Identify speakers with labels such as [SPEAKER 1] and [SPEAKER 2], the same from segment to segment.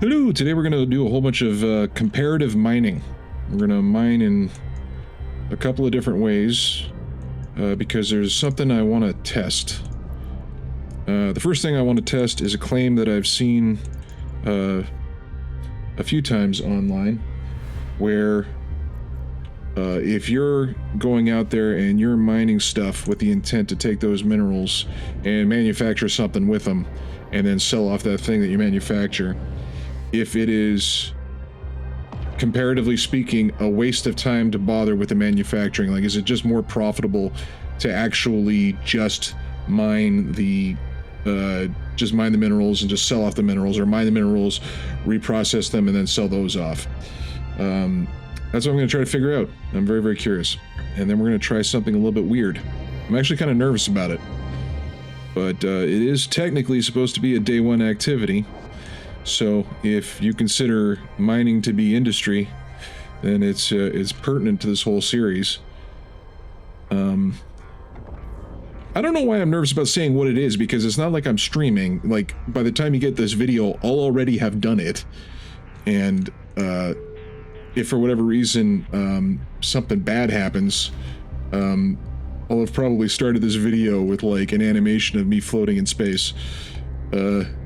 [SPEAKER 1] Hello, today we're going to do a whole bunch of comparative mining. We're going to mine in a couple of different ways because there's something I want to test. The first thing I want to test is a claim that I've seen a few times online where if you're going out there and you're mining stuff with the intent to take those minerals and manufacture something with them and then sell off that thing that you manufacture, if it is, comparatively speaking, a waste of time to bother with the manufacturing, like is it just more profitable to actually just mine the minerals and just sell off the minerals, or mine the minerals, reprocess them, and then sell those off? That's what I'm going to try to figure out. I'm very, very curious. And then we're going to try something a little bit weird. I'm actually kind of nervous about it. But it is technically supposed to be a day one activity. So if you consider mining to be industry, then it's pertinent to this whole series. I don't know why I'm nervous about saying what it is, because it's not like I'm streaming. Like, by the time you get this video, I'll already have done it. And if for whatever reason something bad happens, I'll have probably started this video with like an animation of me floating in space.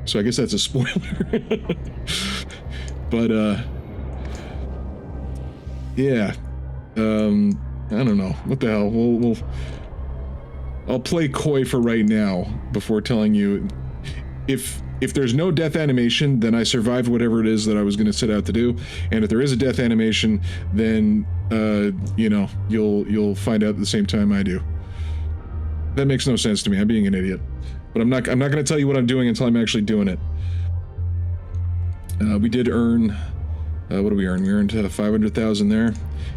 [SPEAKER 1] So I guess that's a spoiler. But yeah, I don't know what the hell. I'll play coy for right now before telling you if there's no death animation, then I survived whatever it is that I was going to set out to do, and if there is a death animation, then you know, you'll find out at the same time I do. That makes no sense to me. I'm being an idiot. But I'm not going to tell you what I'm doing until I'm actually doing it. We did earn, what did we earn? We earned 500,000 there,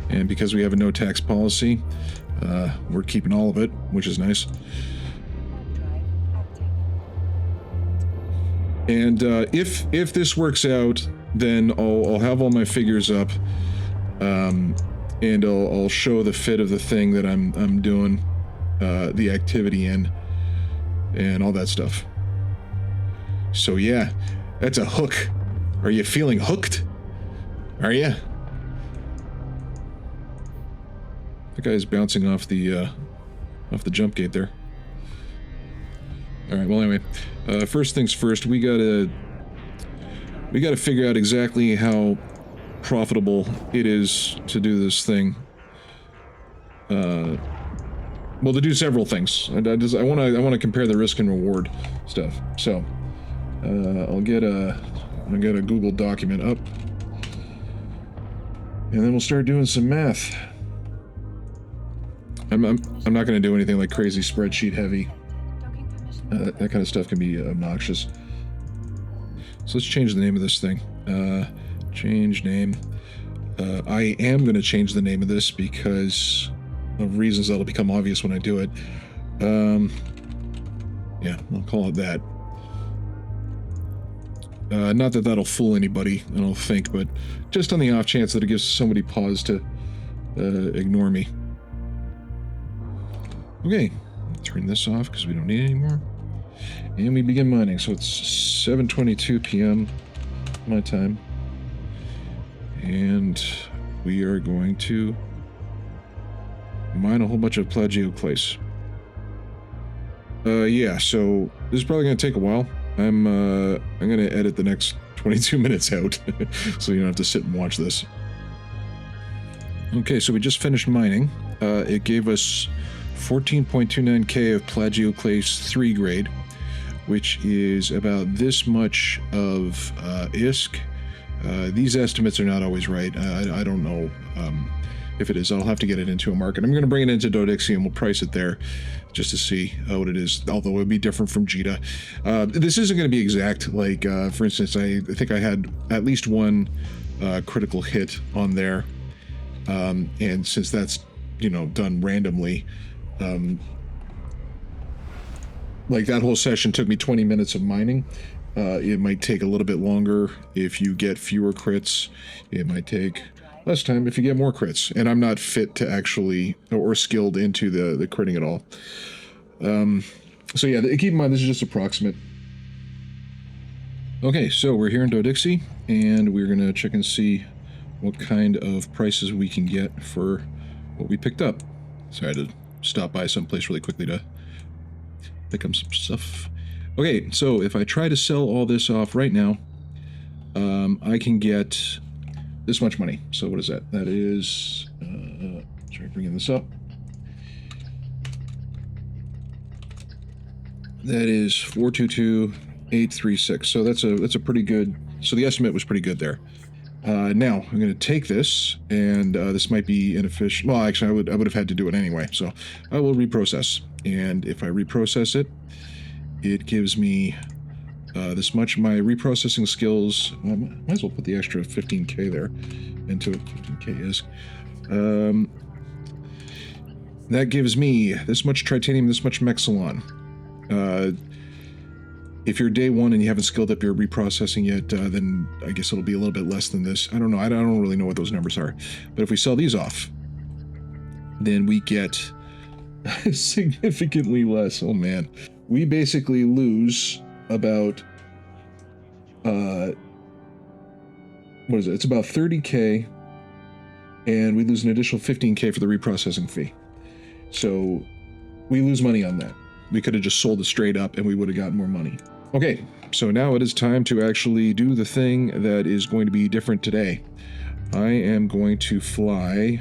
[SPEAKER 1] and because we have a no tax policy, we're keeping all of it, which is nice. And if this works out, then I'll have all my figures up, and I'll show the fit of the thing that I'm doing the activity in, and all that stuff. So yeah, that's a hook. Are you feeling hooked? Are you? The guy's bouncing off the jump gate there. All right. Well, anyway, first things first. We gotta figure out exactly how profitable it is to do this thing. Well, to do several things. I want to compare the risk and reward stuff. So, I'll get a Google document up, and then we'll start doing some math. I'm not going to do anything like crazy spreadsheet heavy. That kind of stuff can be obnoxious. So let's change the name of this thing. Change name. I am going to change the name of this because of reasons that'll become obvious when I do it. Yeah, I'll call it that. Not that that'll fool anybody, I don't think, but just on the off chance that it gives somebody pause to ignore me. Okay, turn this off because we don't need it anymore. And we begin mining. So it's 7:22 p.m. my time. And we are going to mine a whole bunch of plagioclase. Yeah, so this is probably going to take a while. I'm going to edit the next 22 minutes out, so you don't have to sit and watch this. Okay, so we just finished mining. It gave us 14.29k of plagioclase 3 grade, which is about this much of ISK. These estimates are not always right. I don't know if it is. I'll have to get it into a market. I'm going to bring it into Dodexia and we'll price it there just to see what it is, although it would be different from JITA. This isn't going to be exact. Like, for instance, I think I had at least one critical hit on there. And since that's, you know, done randomly, like that whole session took me 20 minutes of mining. It might take a little bit longer if you get fewer crits. It might take less time if you get more crits. And I'm not fit to actually, or skilled into the critting at all. So yeah, keep in mind this is just approximate. Okay, so we're here in Dodixie, and we're going to check and see what kind of prices we can get for what we picked up. So I had to stop by someplace really quickly to pick up some stuff. Okay, so if I try to sell all this off right now, I can get this much money. So what is that? That is, try bringing this up. That is 422,836. So that's a pretty good. So the estimate was pretty good there. Now I'm going to take this, and this might be inefficient. Well, actually, I would have had to do it anyway. So I will reprocess, and if I reprocess it, it gives me this much. My reprocessing skills. I might as well put the extra 15k there into it. 15k is. That gives me this much titanium, this much Mexilon. If you're day one and you haven't skilled up your reprocessing yet, then I guess it'll be a little bit less than this. I don't know. I don't really know what those numbers are. But if we sell these off, then we get significantly less. Oh, man. We basically lose about, what is it? It's about 30k, and we lose an additional 15k for the reprocessing fee. So we lose money on that. We could have just sold it straight up and we would have gotten more money. Okay, so now it is time to actually do the thing that is going to be different today. I am going to fly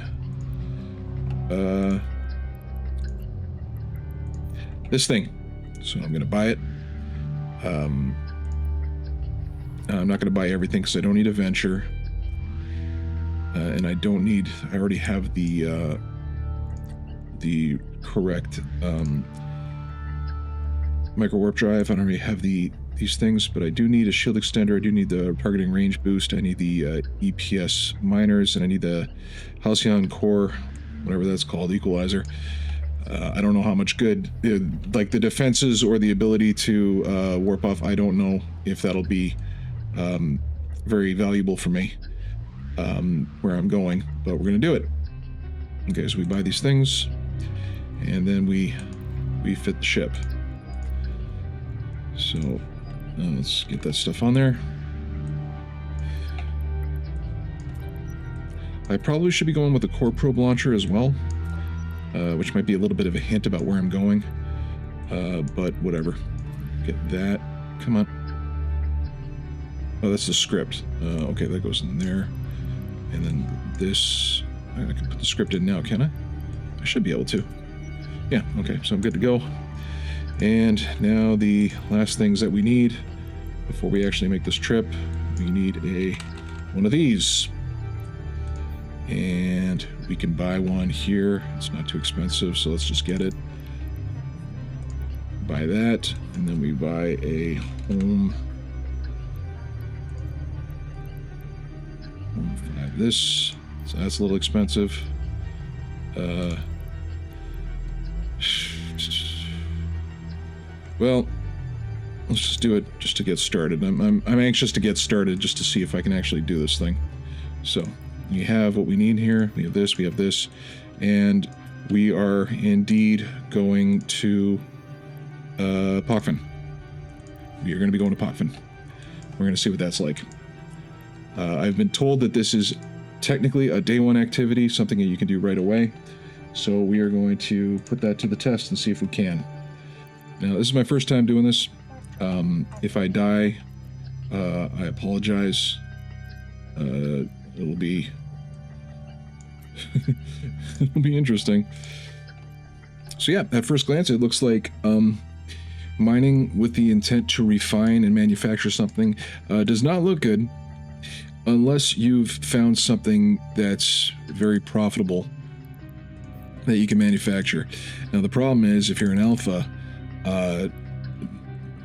[SPEAKER 1] this thing. So I'm going to buy it. I'm not going to buy everything because I don't need a venture. And I don't need, I already have the correct micro warp drive. I don't really have these things, but I do need a shield extender. I do need the targeting range boost. I need the EPS miners, and I need the Halcyon core, whatever that's called, equalizer. I don't know how much good, like the defenses or the ability to warp off. I don't know if that'll be very valuable for me where I'm going, but we're gonna do it. Okay, so we buy these things, and then we fit the ship. So let's get that stuff on there. I probably should be going with the core probe launcher as well, which might be a little bit of a hint about where I'm going, but whatever. Get that. Come on. Oh, that's the script. Okay, that goes in there. And then this, I can put the script in now, can I? I should be able to. Yeah, okay, so I'm good to go. And now the last things that we need before we actually make this trip, we need one of these. And we can buy one here. It's not too expensive, so let's just get it. Buy that, and then we buy a home 5 this. So that's a little expensive. Well, let's just do it just to get started. I'm anxious to get started just to see if I can actually do this thing. So we have what we need here. We have this, and we are indeed going to Pacin. We are going to be going to Pacin. We're going to see what that's like. I've been told that this is technically a day one activity, something that you can do right away. So we are going to put that to the test and see if we can. Now, this is my first time doing this. If I die, I apologize. It'll be it'll be interesting. So yeah, at first glance, it looks like mining with the intent to refine and manufacture something does not look good unless you've found something that's very profitable that you can manufacture. Now, the problem is if you're an alpha, at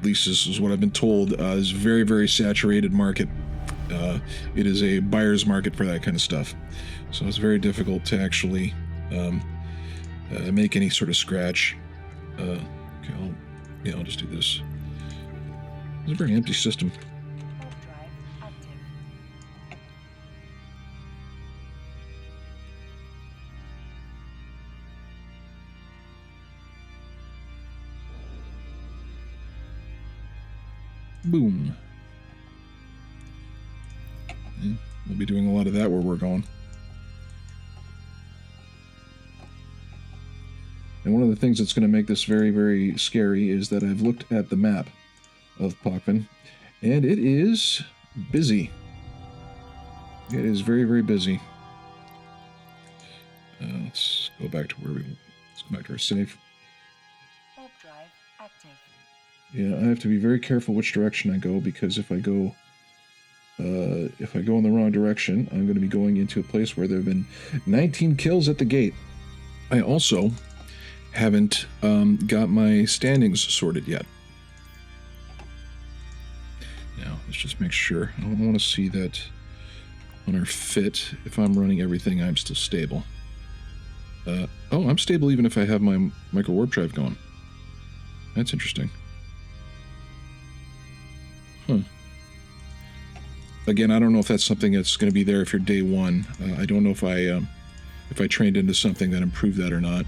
[SPEAKER 1] least this is what I've been told, is a very, very saturated market. It is a buyer's market for that kind of stuff. So it's very difficult to actually make any sort of scratch. Okay, I'll just do this. It's a very empty system. Boom. We'll be doing a lot of that where we're going. And one of the things that's going to make this very, very scary is that I've looked at the map of Pacin, and it is busy. It is very, very busy. Let's go back to where let's go back to our safe.
[SPEAKER 2] Warp drive active.
[SPEAKER 1] Yeah, I have to be very careful which direction I go, because if I go in the wrong direction, I'm going to be going into a place where there have been 19 kills at the gate. I also haven't got my standings sorted yet. Now, let's just make sure. I don't want to see that on our fit. If I'm running everything, I'm still stable. Oh, I'm stable even if I have my micro warp drive going. That's interesting. Huh. Again, I don't know if that's something that's going to be there if you're day one. I don't know if I trained into something that improved that or not.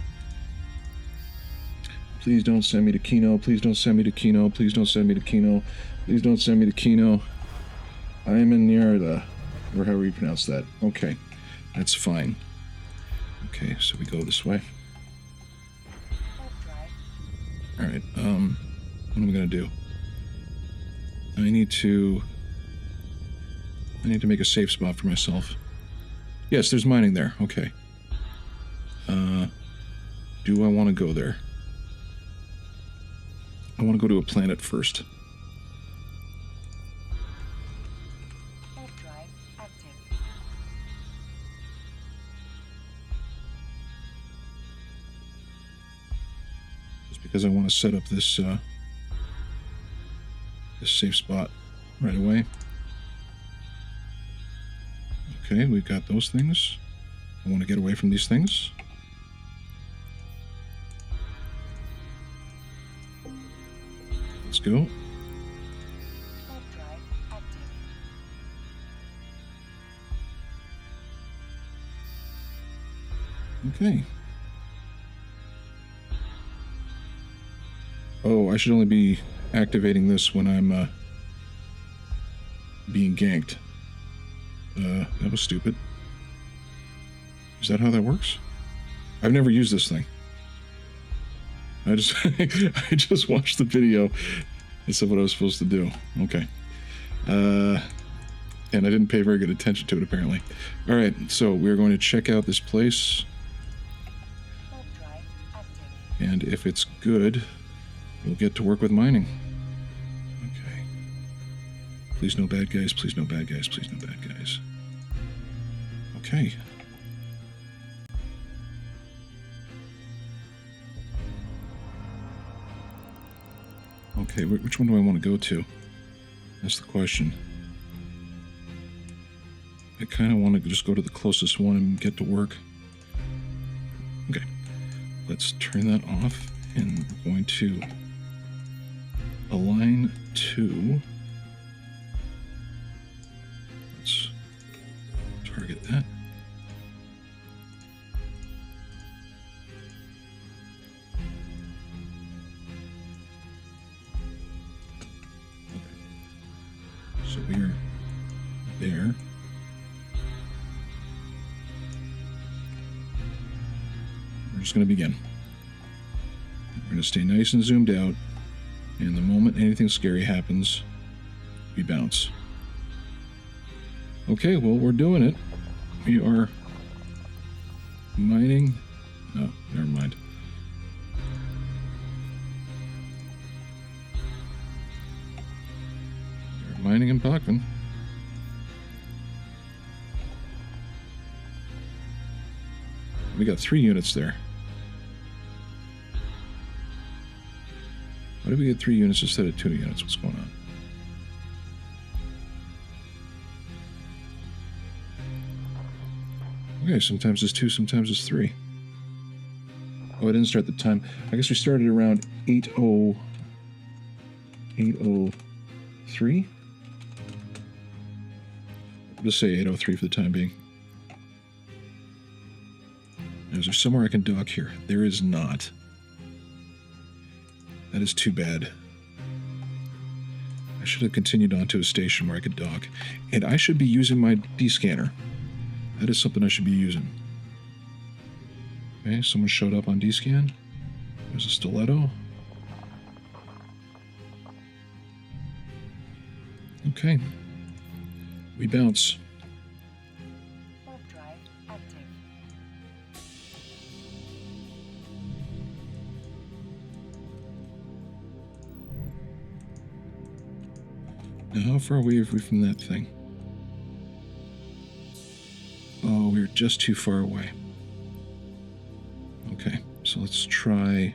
[SPEAKER 1] Please don't send me to Kino. Please don't send me to Kino. Please don't send me to Kino. Please don't send me to Kino. I am in Nyarda, or however you pronounce that. Okay, that's fine. Okay, so we go this way. All right. What am I gonna do? I need to make a safe spot for myself. Yes, there's mining there. Okay. Do I want to go there? I want to go to a planet first.
[SPEAKER 2] Warp drive active.
[SPEAKER 1] Just because I want to set up this this safe spot right away. Okay, we've got those things. I want to get away from these things. Let's go.
[SPEAKER 2] Warp drive active.
[SPEAKER 1] Okay. Oh, I should only be activating this when I'm being ganked. That was stupid. Is that how that works? I've never used this thing. I just watched the video and said what I was supposed to do. Okay. And I didn't pay very good attention to it, apparently. All right, so we're going to check out this place.
[SPEAKER 2] Warp drive active.
[SPEAKER 1] And if it's good, we'll get to work with mining. Okay. Please no bad guys, please no bad guys, please no bad guys. Okay. Okay, which one do I want to go to? That's the question. I kind of want to just go to the closest one and get to work. Okay. Let's turn that off, and we're going to align to... Let's target that. So we're there. We're just going to begin. We're going to stay nice and zoomed out, and the moment anything scary happens, we bounce. Okay, well, we're doing it. We are mining. Oh, never mind. Mining in Pacin. We got 3 units there. Why did we get 3 units instead of 2 units? What's going on? Okay, sometimes it's 2, sometimes it's 3. Oh, I didn't start the time. I guess we started around 8:03. Let's say 8:03 for the time being. Now, is there somewhere I can dock here? There is not. That is too bad. I should have continued on to a station where I could dock. And I should be using my D-scanner. That is something I should be using. Okay, someone showed up on D-scan. There's a stiletto. Okay. We bounce.
[SPEAKER 2] Warp drive active.
[SPEAKER 1] Now, how far away are we from that thing? Oh, we're just too far away. Okay, so let's try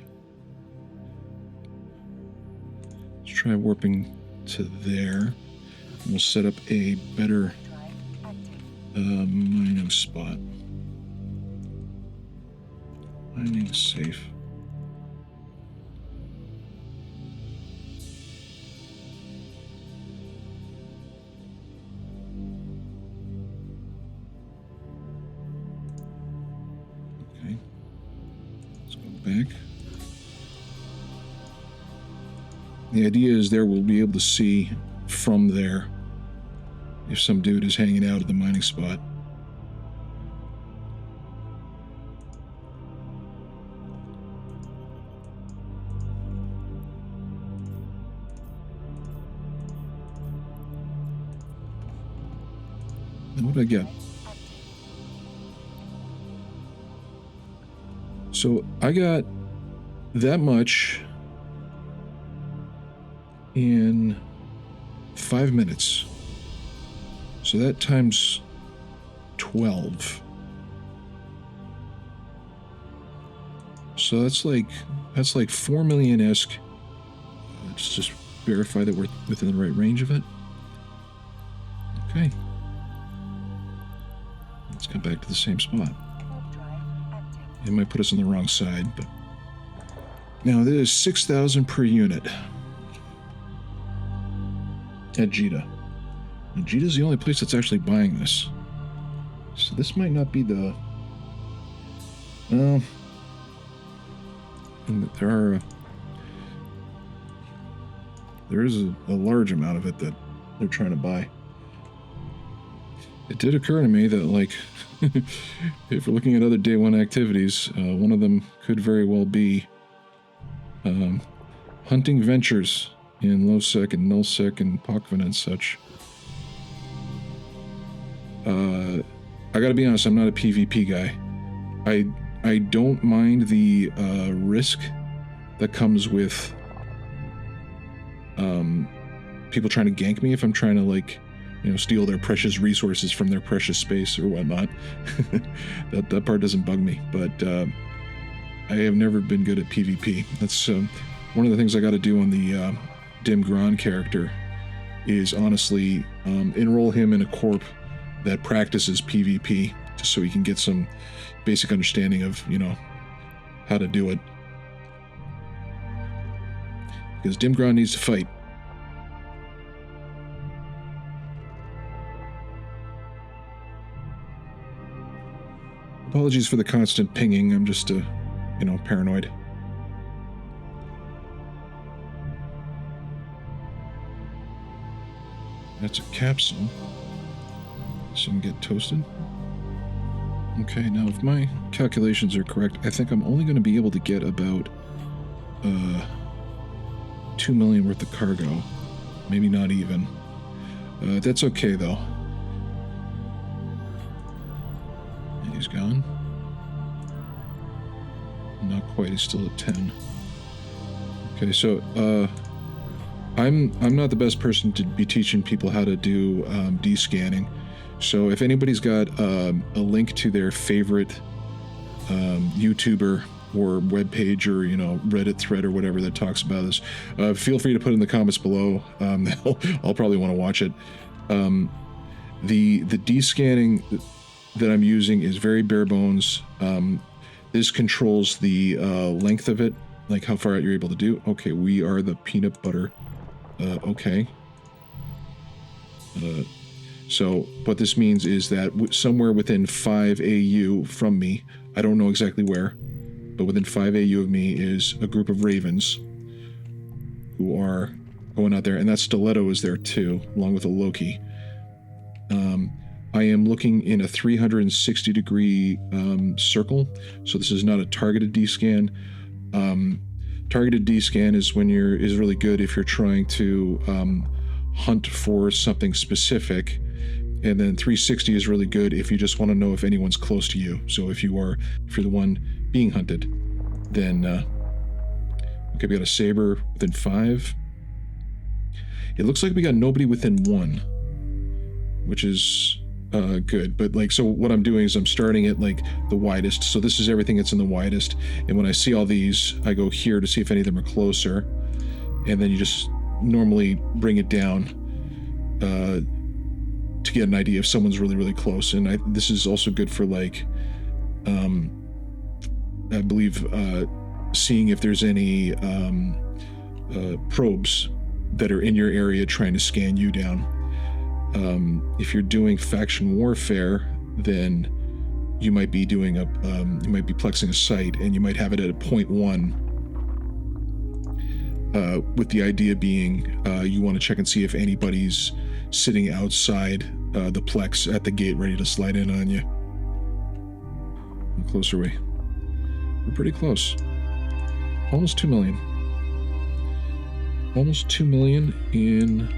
[SPEAKER 1] warping to there. We'll set up a better
[SPEAKER 2] Drive active.
[SPEAKER 1] mining spot. Mining safe. Okay. Let's go back. The idea is there we'll be able to see from there if some dude is hanging out at the mining spot. And what did I get? So I got that much in 5 minutes. So that times 12. So that's like 4 million-esque. Let's just verify that we're within the right range of it. Okay. Let's come back to the same spot.
[SPEAKER 2] Warp drive active.
[SPEAKER 1] It might put us on the wrong side, but now this is 6,000 per unit at Jita. And Jita's the only place that's actually buying this. So this might not be the... Well... And there is a large amount of it that they're trying to buy. It did occur to me that, like, if we're looking at other day one activities, one of them could very well be hunting ventures in low-sec and null-sec and Pakvan and such. I gotta be honest, I'm not a PvP guy. I don't mind the risk that comes with people trying to gank me if I'm trying to, like, you know, steal their precious resources from their precious space or whatnot. that part doesn't bug me, but I have never been good at PvP. That's one of the things I got to do on the Dim Gran character is honestly enroll him in a corp that practices PvP just so he can get some basic understanding of, you know, how to do it. Because Dim Gran needs to fight. Apologies for the constant pinging. I'm just, you know, paranoid. That's a capsule. Some get toasted. Okay, now if my calculations are correct, I think I'm only going to be able to get about 2 million worth of cargo. Maybe not even. That's okay though. And he's gone. Not quite, he's still at 10. Okay, so I'm not the best person to be teaching people how to do de-scanning. So if anybody's got a link to their favorite YouTuber or webpage or, you know, Reddit thread or whatever that talks about this, feel free to put it in the comments below. I'll probably want to watch it. The de-scanning that I'm using is very bare bones. This controls the length of it, like how far out you're able to do. Okay, we are the peanut butter. Okay. So what this means is that somewhere within 5 AU from me, I don't know exactly where, but within 5 AU of me is a group of ravens who are going out there, and that stiletto is there too, along with a Loki. I am looking in a 360 degree circle, so this is not a targeted D-scan. Targeted D-scan is really good if you're trying to hunt for something specific, and then 360 is really good if you just want to know if anyone's close to you. So if you're the one being hunted, then okay, we got a saber within 5. It looks like we got nobody within 1, which is good. But like, so what I'm doing is I'm starting at like the widest. So this is everything that's in the widest. And when I see all these, I go here to see if any of them are closer. And then you just normally bring it down to get an idea if someone's really, really close. And this is also good for like, I believe, seeing if there's any probes that are in your area trying to scan you down. If you're doing faction warfare, then you might be doing you might be plexing a site, and you might have it at a 0.1, with the idea being you want to check and see if anybody's sitting outside the plex at the gate ready to slide in on you. How close are we? We're pretty close. Almost 2 million. Almost 2 million in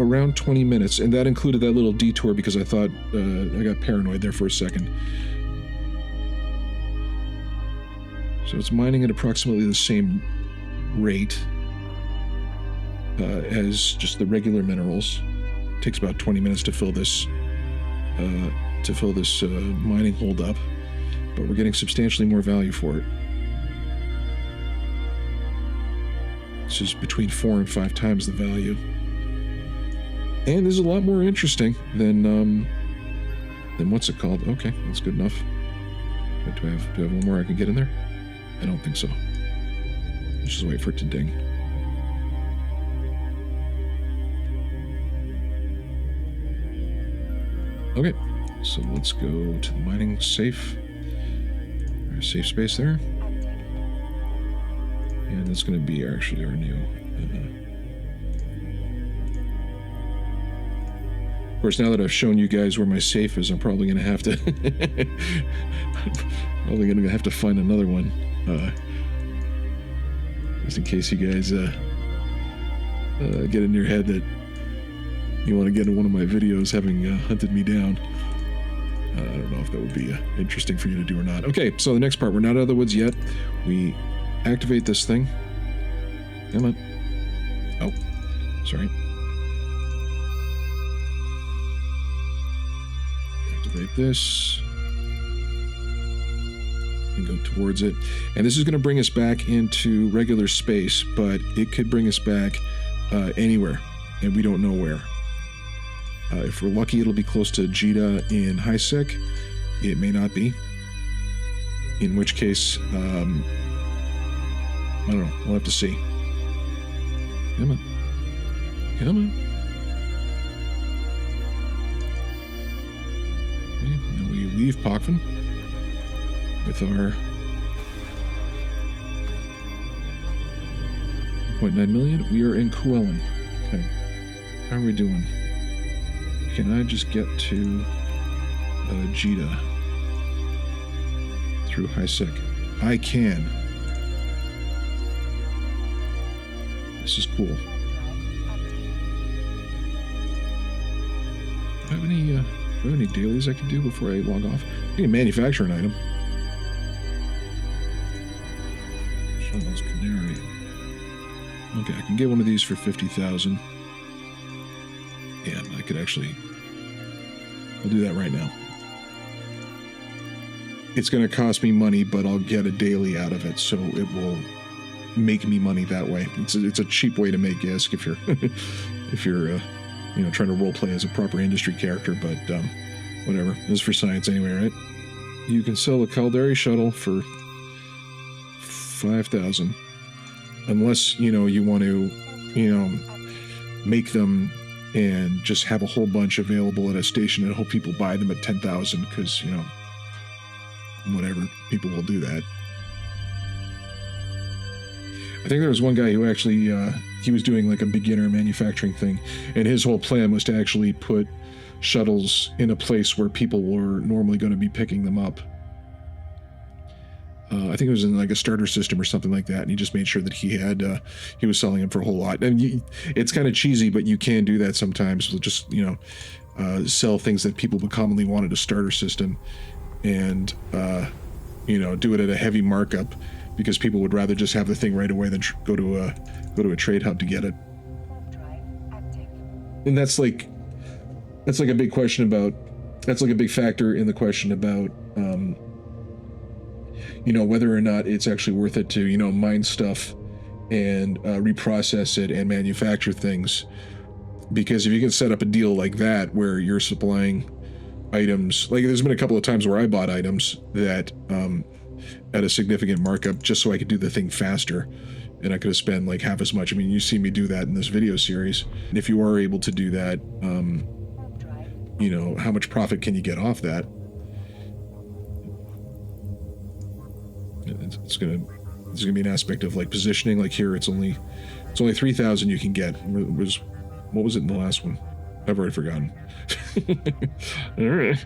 [SPEAKER 1] around 20 minutes, and that included that little detour because I thought I got paranoid there for a second. So it's mining at approximately the same rate as just the regular minerals. It takes about 20 minutes to fill this mining hold up, but we're getting substantially more value for it. This is between 4 and 5 times the value. And this is a lot more interesting than what's it called? Okay, that's good enough. But do I have one more I can get in there? I don't think so. Let's just wait for it to ding. Okay, so let's go to the mining safe. There's a safe space there. And that's going to be actually our new... Of course, now that I've shown you guys where my safe is, I'm probably going to have to... find another one. Just in case you guys get in your head that you want to get in one of my videos having hunted me down. I don't know if that would be interesting for you to do or not. Okay, so the next part, we're not out of the woods yet. We activate this thing. Come on. Oh, sorry. Activate this. And go towards it. And this is going to bring us back into regular space, but it could bring us back anywhere, and we don't know where. If we're lucky, it'll be close to Jita in HiSec. It may not be. In which case, I don't know. We'll have to see. Come on. Come on. Okay, now we leave Pacin with our 0.9 million. We are in Kuelin. Okay. How are we doing? Can I just get to Jita through HiSec? I can. This is cool. Do I have any dailies I can do before I log off? I can manufacture an item. Shuttle's Canary. Okay, I can get one of these for 50,000. And I could actually... I'll do that right now. It's going to cost me money, but I'll get a daily out of it, so it will make me money that way. It's a cheap way to make ISK if you're if you're trying to role play as a proper industry character, but whatever. This is for science anyway, right? You can sell a Caldari shuttle for 5,000, unless you want to make them and just have a whole bunch available at a station and hope people buy them at 10,000, because whatever, people will do that. I think there was one guy who actually, he was doing like a beginner manufacturing thing, and his whole plan was to actually put shuttles in a place where people were normally going to be picking them up. I think it was in like a starter system or something like that, and he just made sure that he was selling them for a whole lot. And it's kind of cheesy, but you can do that sometimes. So just, sell things that people would commonly want at a starter system, and do it at a heavy markup, because people would rather just have the thing right away than go to a trade hub to get it. And that's like a big question about, that's like a big factor in the question about whether or not it's actually worth it to mine stuff and reprocess it and manufacture things. Because if you can set up a deal like that where you're supplying items, like there's been a couple of times where I bought items that at a significant markup just so I could do the thing faster, and I could have spent like half as much. I mean, you see me do that in this video series. And if you are able to do that, how much profit can you get off that? It's gonna be an aspect of like positioning. Like here, it's only 3,000 you can get. What was it in the last one? I've already forgotten. All right.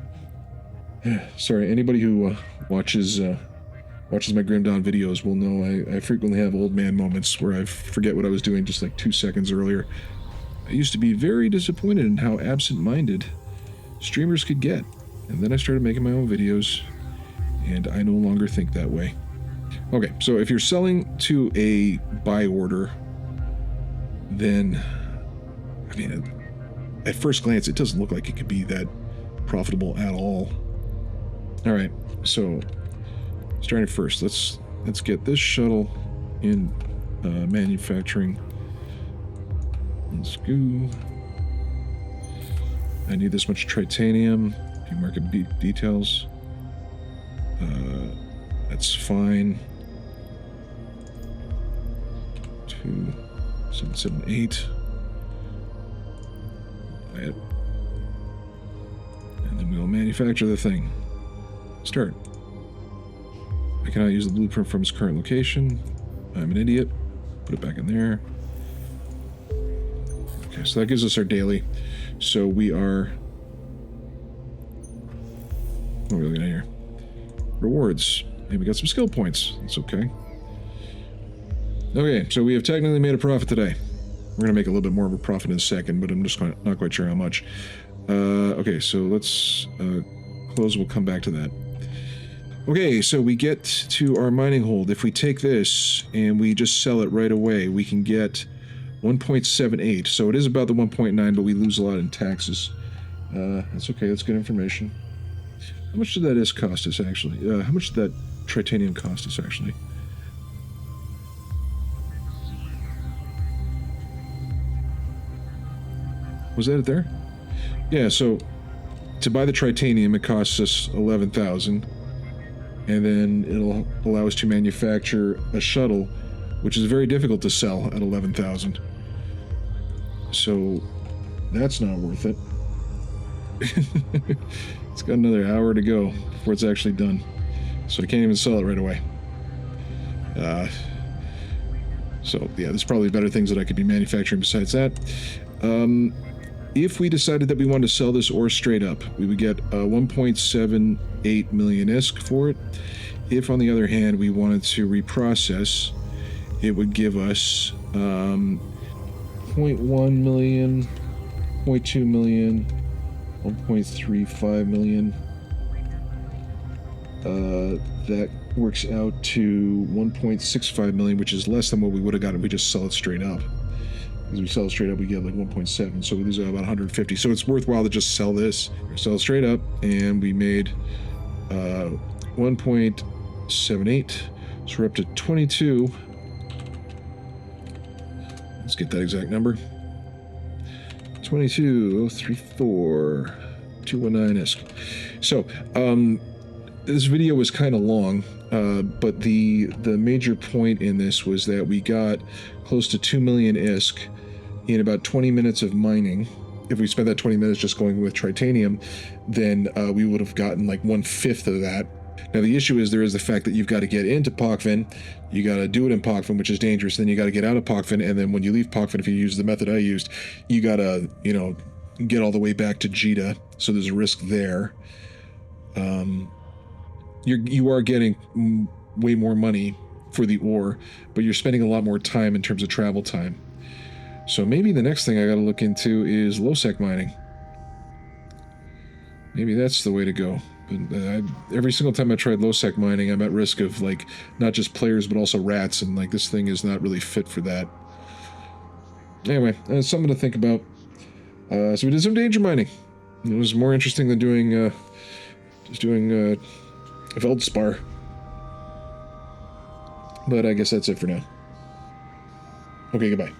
[SPEAKER 1] Sorry, anybody who watches my Grim Dawn videos will know I frequently have old man moments where I forget what I was doing just like 2 seconds earlier. I used to be very disappointed in how absent-minded streamers could get, and then I started making my own videos, and I no longer think that way. Okay, so if you're selling to a buy order, then, I mean, at first glance, it doesn't look like it could be that profitable at all. All right, so starting first, let's get this shuttle in manufacturing. Let's go. I need this much titanium. Few market details. That's fine. 2778. And then we'll manufacture the thing. Start. I cannot use the blueprint from its current location. I'm an idiot. Put it back in there. Okay, so that gives us our daily. So we are... What are we looking at here? Rewards. Hey, we got some skill points. That's okay. Okay, so we have technically made a profit today. We're going to make a little bit more of a profit in a second, but I'm just not quite sure how much. Okay, so let's close. We'll come back to that. Okay, so we get to our mining hold. If we take this and we just sell it right away, we can get 1.78. So it is about the 1.9, but we lose a lot in taxes. That's okay. That's good information. How much did that cost us, actually? How much did that titanium cost us, actually? Was that it there? Yeah, so to buy the titanium, it costs us 11,000. And then it'll allow us to manufacture a shuttle, which is very difficult to sell at 11,000. So that's not worth it. It's got another hour to go before it's actually done. So I can't even sell it right away. So yeah, there's probably better things that I could be manufacturing besides that. If we decided that we wanted to sell this ore straight up, we would get 1.78 million ISK for it. If, on the other hand, we wanted to reprocess, it would give us 0.1 million, 0.2 million, 1.35 million. That works out to 1.65 million, which is less than what we would have gotten if we just sell it straight up. As we sell it straight up, we get like 1.7, so we lose about 150. So it's worthwhile to just sell this, sell it straight up, and we made 1.78. So we're up to 22. Let's get that exact number. 22,034,219 ISK. So this video was kind of long, but the major point in this was that we got close to 2 million ISK in about 20 minutes of mining. If we spent that 20 minutes just going with titanium, then we would have gotten like 1/5 of that Now, the issue is there is the fact that you've got to get into Pacin, you got to do it in Pacin, which is dangerous, then you got to get out of Pacin, and then when you leave Pacin, if you use the method I used, you got to, you know, get all the way back to Jita, so there's a risk there. You are getting way more money for the ore, but you're spending a lot more time in terms of travel time. So maybe the next thing I got to look into is low-sec mining. Maybe that's the way to go. But every single time I tried low-sec mining, I'm at risk of, like, not just players, but also rats, and, like, this thing is not really fit for that. Anyway, something to think about. So we did some danger mining. It was more interesting than doing, Feldspar. But I guess that's it for now. Okay, goodbye.